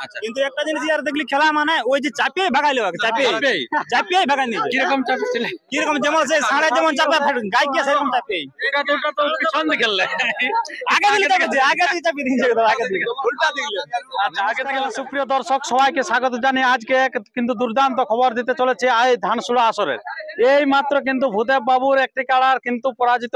আচ্ছা কিন্তু একটা জিনিস ইয়ার দেখলি খেলা মানে ওই যে চাপিয়ে ভাগাইলো চাপিয়ে ভাগাই নিয়ে কিরকম চাপছিল কিরকম যেমন সেই সাড়ে যেমন চাপা গাই গিয়ে সেরকম চাপিয়ে ওটা তো পিছন দিকে খেললে আগে দিকে চাপিয়েছে আগে দিকে চাপিয়ে দিয়েছে আগে দিকে উল্টা দিকে। আচ্ছা আগে থেকে সুপ্রিয় দর্শক সবাইকে স্বাগত জানিয়ে আজকে কিন্তু দুর্দান্ত খবর দিতে চলেছে এই ধানসুড়া আসরের। এই মাত্র কিন্তু ভূদেব বাবুর একটি কাড়ার কিন্তু পরাজিত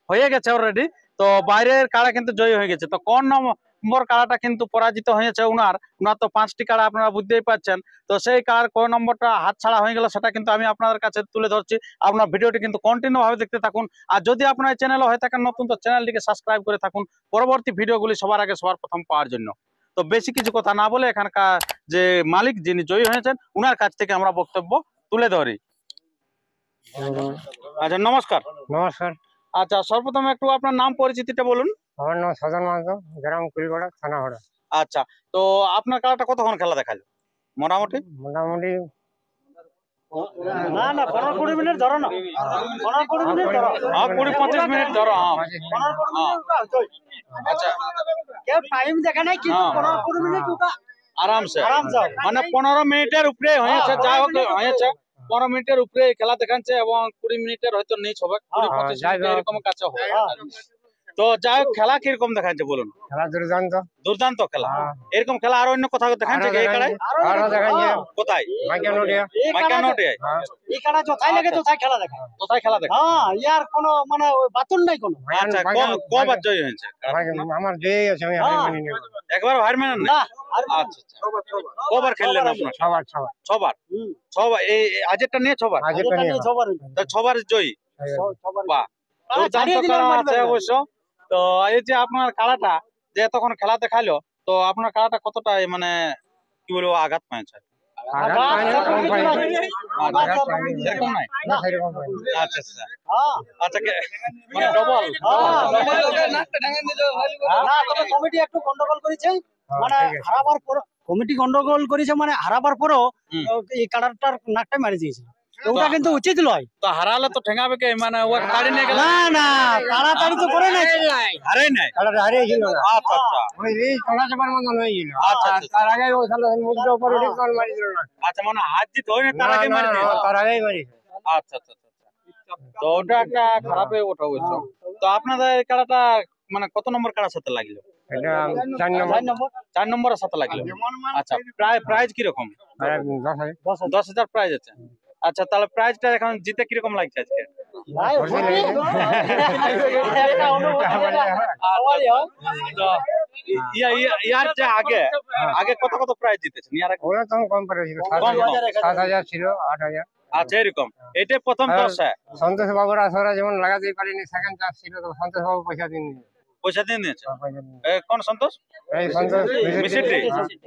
হয়ে গেছে অলরেডি। তো বাইরের কাড়া কিন্তু জয়ী হয়ে গেছে। তো কোন নম্বর কাড়াটা কিন্তু পরাজিত হয়েছে উনার তো 5টি কাড়া আপনারা বুঝতেই পারছেন। তো সেই কাড়ার কোন নম্বরটা হাতছাড়া হয়ে গেল সেটা কিন্তু আমি আপনাদের কাছে তুলে ধরছি। আপনার ভিডিওটি কিন্তু কন্টিনিউ ভাবে দেখতে থাকুন। আর যদি আপনার চ্যানেলে হয়ে থাকেন নতুন তো চ্যানেলটিকে সাবস্ক্রাইব করে থাকুন পরবর্তী ভিডিওগুলি সবার আগে সবার প্রথম পাওয়ার জন্য। তো বেশি কিছু কথা না বলে এখানকার যে মালিক যিনি জয়ী হয়েছেন উনার কাছ থেকে আমরা বক্তব্য তুলে ধরি। আচ্ছা নমস্কার। নমস্কার, আচ্ছা সর্বপ্রথম একটু আপনার নাম পরিচিতিটা বলুন। আমার নাম সদন মাহাতো, গ্রাম কুলগড়া, থানা হড়া। আচ্ছা তো আপনার খেলাটা কতক্ষণ খেলা দেখালো মোটামুটি? মোটামুটি না না 15-20 মিনিট ধরো না 15-20 মিনিট ধরো 20-25 মিনিট ধরো। আচ্ছা কেউ টাইম দেখে নাই কিন্তু 15-20 মিনিট ওটা আরামসে আরামসে মানে 15 মিনিটের উপরে হয়েছে যা হোক হয়েছে 15 মিনিটের উপরে খেলা দেখাচ্ছে এবং 20 মিনিটের হয়তো নিচ হবে 20-25 মিনিট এরকম কাছে হবে। তো যাই হোক খেলা কিরকম দেখাচ্ছে বলুন? খেলা দুর্দান্ত। দুর্দান্ত খেলা। এরকম খেলা আর অন্য কোথাও দেখাচ্ছে কি এই খেলায়? আরো দেখাচ্ছে কোথায়? মাইকানোডিয়া। মাইকানোডিয়ায় এই খেলা যথাই লাগে তথাই খেলা দেখা। কোথায় খেলা দেখা? হ্যাঁ ইয়ার কোনো মানে ওই বাতুল নাই কোনো। আচ্ছা কবার জয় হয়েছে? আমার যে আছে আমি হার মানি নেব। একবার হার মানেন না? আচ্ছা কবার খেললেন আপনারা? ছবার। ছবার এই আজেরটা নিয়ে ছবার। আজেরটা নিয়ে সবার তো ছবার জয়ী। বাহ দুর্দান্ত খেলা আছে অবশ্য। তো এই যে আপনার খেলাটা যে তখন খেলা দেখালো তো আপনার খেলাটা কতটা মানে কি বলবো আঘাত পেয়েছে? আঘাত পায়নি, কম পায়নি। আঘাত এরকম নাই? না সেরকম পায়নি। আচ্ছা আচ্ছা মানে ডবল না তবে কমিটি একটু গন্ডগোল করেছে মানে হারাবার পর কমিটি গন্ডগোল করেছে মানে হারাবার পরও এই কালারটার নাকটা মারি দিয়েছে। ওটা কিন্তু উচিত নয়। তো হারালে তো ঠেঙ্গাবে কে মানে ও কাড়ি নিয়ে গেল? না না তাড়াতাড়ি তো করে নাই হারাই নাই। খেলাটা হারিয়েছিল না। আচ্ছা আচ্ছা ওই এই চলা যাবার মতন হয়েছিল। আচ্ছা, তার আগে ও খেলা মুদ্রা উপরে উঠে গোল মারি দিল না। আচ্ছা মানে হাত জিত হয়নি তার আগে মারি দিল। তার আগেই মারিছে। আচ্ছা তো ওটা একটা খারাপ হয়ে ওঠা অবশ্য। তো আপনাদের খেলাটা মানে কত নম্বর কাড়ার সাথে লাগলো? এটা 4 নম্বর। 4 নম্বরের সাথে লাগলো। আচ্ছা প্রাইজ কিরকম? 10,000 প্রাইজ আছে। আচ্ছা তাহলে প্রাইজটা এখন জিতে কিরকম লাগছে আজকে? ইয়ার যে আগে কত প্রাইজ জিতেছেন? ওরা তো কম পেয়েছিল, 7,000 ছিল, 8,000। আচ্ছা এরকম এটাই প্রথম দশা। সন্তোষ বাবুর আসরে যেমন লাগাতেই পারিনি, সেকেন্ড চান্স ছিল তো সন্তোষ বাবু পয়সা দিন পয়সা দিয়ে নিয়েছে। কোন সন্তোষ? এই সন্তোষ মিসিটি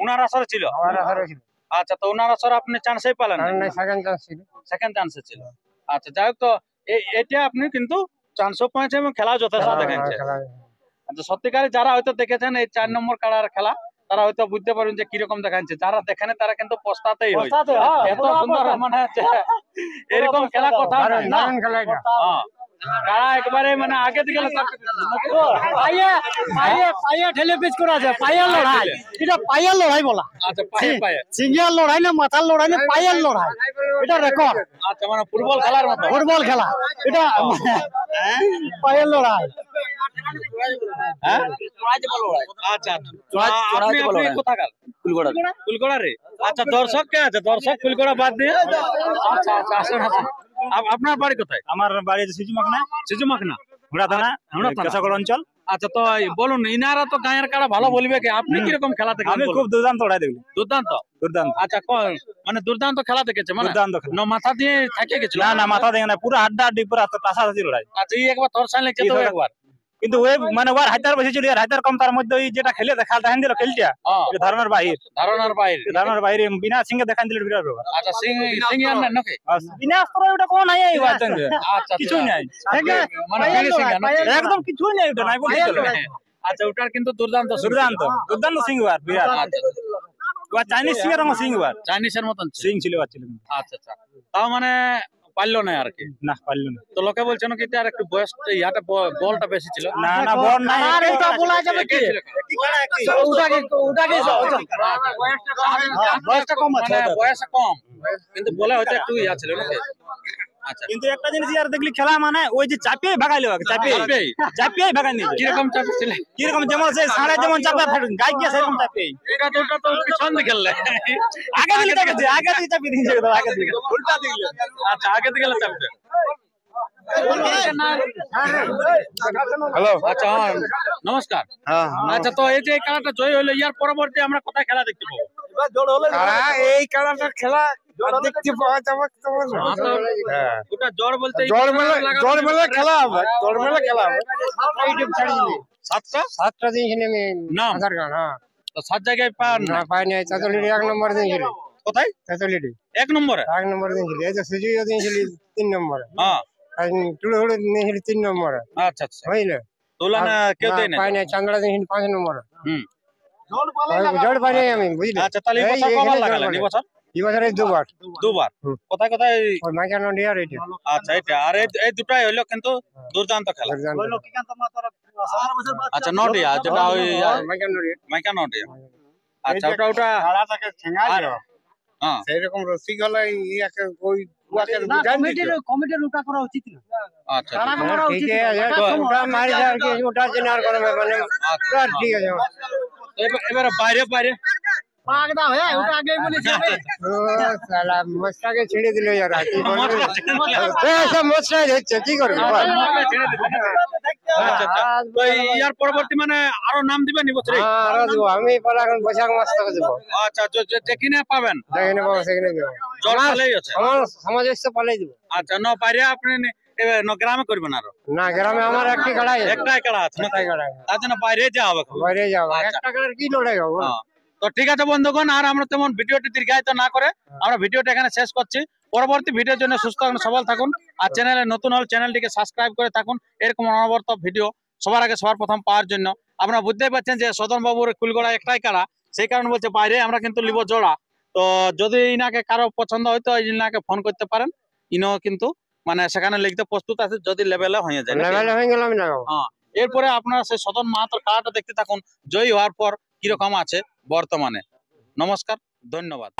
উনার আসরে ছিল। আমার আসরে ছিল। আচ্ছা তো উনার আসরে আপনি চান্সই পেলেন না? সেকেন্ড চান্স ছিল। সেকেন্ড চান্সে ছিল। আচ্ছা যাই হোক তো এটা আপনি কিন্তু চান্সও পেয়েছে এবং খেলা যথেষ্ট দেখাচ্ছে। আচ্ছা সত্যিকারে যারা হয়তো দেখেছেন এই 4 নম্বর কাড়ার খেলা তারা হয়তো বুঝতে পারবেন যে কিরকম দেখাচ্ছে। যারা দেখেন তারা কিন্তু পস্তাতেই হয় এত সুন্দর মানে এরকম খেলা কথা না। কারা একবারে মানে আগে দিকে পাইয়া ঠেলে পিচ করা যায় পাইয়ার লড়াই। এটা পাইয়ার লড়াই বলা। আচ্ছা পায়ে সিঙ্গিয়ার লড়াই না মাথার লড়াই না পাইয়ার লড়াই। এটা রেকর্ড। আচ্ছা মানে ফুটবল খেলার মতো। ফুটবল খেলা এটা পাইয়ার লড়াই। আচ্ছা আপনি কোথাকার? কুলগড়া রে। আচ্ছা দর্শক কে আছে? দর্শক কুলগড়া বাদ দিয়ে আচ্ছা আসুন আপনার বাড়ি কোথায়? আমার বাড়ি সিজুমাখনা ঘোড়া থানা কেশগড় অঞ্চল। আচ্ছা তো বলুন ইনারা তো গায়ের কাড়া ভালো বলবে কি আপনি কিরকম খেলা দেখেন? আমি খুব দুর্দান্ত লড়াই দেখলাম। দুর্দান্ত। আচ্ছা মানে দুর্দান্ত খেলা দেখেছে মানে দুর্দান্ত খেলা। মাথা দিয়ে থাকে গেছিল? না মাথা দেখে না পুরো আড্ডা পুরো টাসাটাসি লড়াই। আচ্ছা এই একবার তোর সাইন লাগছে তো একবার কিন্তু ওই মানে ওর হাইতার বেশি ছিল আর হাইতার কম তার মধ্যে ওই যেটা খেলে দেখাল দেখান দিল খেলটা ধারণার বাইরে বিনা সিংহে দেখান দিল বিরাট ব্যাপার। আচ্ছা সিং আর না নাকি বিনা অস্ত্র ওটা কোন নাই এই বাত আচ্ছা কিছু নাই মানে একদম কিছু নাই ওটা নাই বলতে চলে। আচ্ছা ওটার কিন্তু দুর্দান্ত সিং ওয়ার বিরাট। ওয়া চাইনিজ সিং এর সিং ওয়ার চাইনিজের মতন সিং ছিল আচ্ছা তাও মানে পারলো না আর কি। না পারলো না। তো লোকে বলছে নাকি আর একটু বয়স ইয়াটা বলটা বেশি ছিল। না না বল নাই, আর ওটা বলা যাবে কি? একাই ছিল। বয়সটা কম আছে মানে বয়সে কম, কিন্তু বলে হয়তো একটু ইয়া ছিল নাকি? আচ্ছা, কিন্তু একটা জিনিস আর দেখলি খেলা মানে ওই যে চাপিয়ে ভাগাইলো, চাপিয়ে ভাগাই নিয়ে কিরকম চাপ ছিল? কিরকম যেমন সেই সাড়ে যেমন চাপে গাই গিয়ে সেরকম চাপিয়ে ওটা তো পিছন দিকে খেললে। আগে দিকে চাপিয়েছে, আগে দিকে চাপিয়ে দিয়েছে একদম আগে দিকে। আচ্ছা, আগে দিকে চাপছে। হ্যালো। আচ্ছা, হ্যাঁ, নমস্কার। আচ্ছা, তো এই যে এই খেলাটা জয় হলো, ইয়ার পরবর্তী আমরা কোথায় খেলা দেখতে পাবো? এই খেলাটার খেলা দেখতে পাওয়া যাবে তোমার। ওটা জ্বর বলতে জল মেলা খেলা হবে, জল মেলা খেলা হবে। সাতটা 7টা দিন ছিল আমি নাম? আধার কার্ড। হ্যাঁ, তো 7 জায়গায় পান না না? পাইনি। চাতলিটি 1 নম্বর দিন ছিল। কোথায়? চাতলিটি 1 নম্বরে? 1 নম্বর দিন ছিল। এই যে সুজিও দিন ছিল 3 নম্বরে। হ্যাঁ, আর টুড়ে দিন ছিল 3 নম্বরে। আচ্ছা আচ্ছা। বুঝলে? তোলা কেউ দেয় না? পাইনি। চান্দড়া দিন ছিল 5 নম্বরে। হুম। জল পাইনি আমি, বুঝলে? আচ্ছা, তাহলে এই বছর কবার লাগালেন? এই বছর এই বছর এই দুবার। দুবার? হুম। কোথায় কোথায়? ওই মাইকা নদী আর এইটা। আচ্ছা, এটা আর এই দুটাই হইলো কিন্তু দুর্দান্ত খেলা। আচ্ছা, নটিয়া যেটা ওই মাইকা নদী। মাইকা নটিয়া। আচ্ছা, ওটা খেলাটাকে ঠেঙ্গাই আর- হ্যাঁ, সেই রকম রসিক হলে ইয়াকে ওই উয়াকে না, বুঝাই কমিটির ওটা করা উচিত না। আচ্ছা, কাড়া আচ্ছা। মারা উচিত ঠিক না। আছে, ওটা সময়- ওটা মারি আর কি ওটা জেনে আর কোনো ব্যাপার নেই। ওটা ঠিক আছে। এবারে বাইরে বাইরে পাক দাও, হ্যাঁ, ওটা আগেই বলেছি আমি। ও শালা মশটাকে ছেড়ে দিল यार, কি বলবো? সব মশটাই হচ্ছে, কি করবে বল? আচ্ছা, আচ্ছা। তো ইয়ার পরবর্তী মানে আরো নাম দিবেন এই বছরে? হ্যাঁ, আরো দেবো। আমি পরে এখন বৈশাখ মাস থেকে দেবো। আচ্ছা, যেখানে পাবেন যেখানে পাবো সেখানে দেবো। জল পালেই আছে। আমার সমাজ এসে পালাই দেবো। আচ্ছা, বাইরে আপনি গ্রামে করবেন আরো? না, গ্রামে আমার একটি গাড়াই আছে। একটাই খেলা আছে না? একটাই গাড়াই। তার জন্য বাইরে যাওয়া হবে। বাইরে যাবো। আচ্ছা। একটা গাড়ার কি লড়াই হবে বল? হ্যাঁ। তো ঠিক আছে বন্ধুগণ, আর আমরা তেমন ভিডিওটি দীর্ঘায়িত না করে আমরা ভিডিওটা এখানে শেষ করছি। পরবর্তী ভিডিওর জন্য সুস্থ থাকুন, সবল থাকুন, আর চ্যানেলে নতুন হলে চ্যানেলটিকে সাবস্ক্রাইব করে থাকুন এরকম অনবরত ভিডিও সবার আগে সবার প্রথম পাওয়ার জন্য। আপনারা বুঝতেই পারছেন যে সদন বাবুর কুলগড়া একটাই কাড়া, সেই কারণে বলছে বাইরে আমরা কিন্তু লিব জোড়া। তো যদি ইনাকে কারো পছন্দ হয় তো ইনাকে ফোন করতে পারেন, ইনো কিন্তু মানে সেখানে লিখতে প্রস্তুত আছে যদি লেভেলে হয়ে যায় নাকি? লেভেলে হয়ে গেল আমি লাগাবো। হ্যাঁ, এরপরে আপনারা সেই সদন মাহাতোর কাড়াটা দেখতে থাকুন জয়ী হওয়ার পর কিরকম আছে বর্তমানে। নমস্কার, ধন্যবাদ।